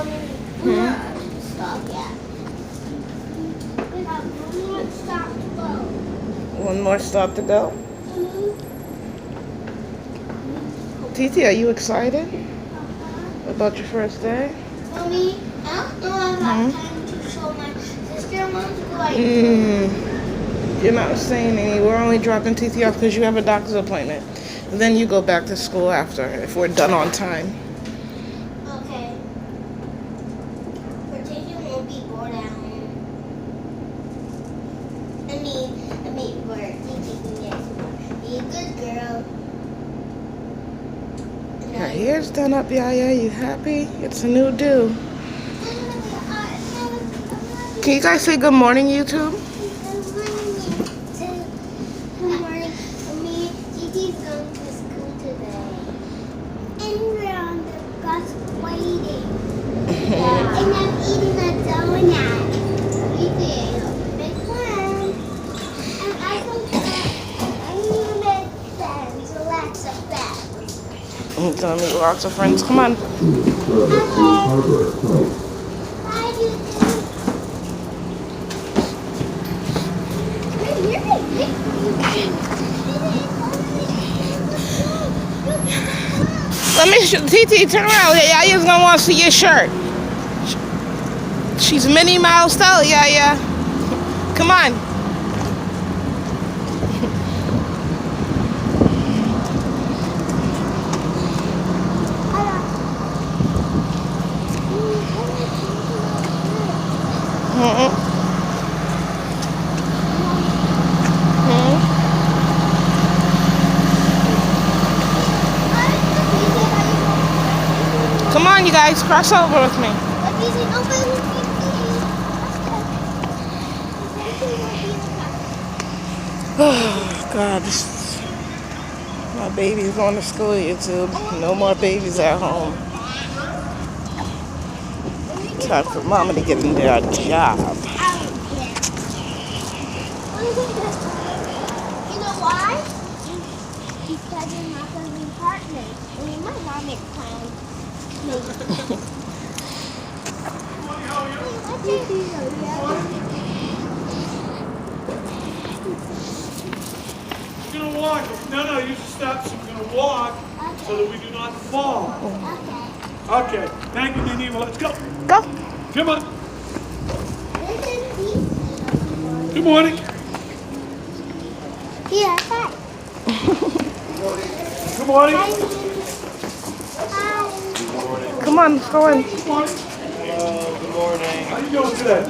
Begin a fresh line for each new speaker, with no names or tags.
Mommy, we're not stop yet. We have one more stop to go.
One more stop to go. Titi, are you excited about your first day?
Mommy, I don't know if I have time to show my sister. I want to go like.
You're not saying any. We're only dropping Titi off because you have a doctor's appointment. And then you go back to school after if we're done on time.
Okay. But Titi won't be bored at home. I mean, where Titi can get be a good girl.
Your hair's done up, Yaya. You happy? It's a new do. Can you guys say good morning, YouTube?
Good morning. Me, Titi's going to school today. And we're on the bus waiting. And I'm eating a donut. Eating. Big plan. And I need to make friends. Lots of friends.
I'm telling me lots of friends. Come on.
Bye, YouTube.
Let me show Titi, turn around. Yaya's gonna want to see your shirt. She's Minnie Mouse style, Yaya. Come on. Come on, you guys, cross over with me. Oh, God. My baby's going to school, YouTube. No more babies at home. Time for Mama to get in their job.
You know why? Because you're not going to be partners. And we might not make plans.
You're going to walk. No, use the steps. You're going to walk so that we do not fall. Okay. Thank you, Nini. Well, let's go.
Go.
Come on. Good morning.
Yeah, hi.
Good morning.
Come on, let's go in.
Good morning. Hello, good morning. How you doing today?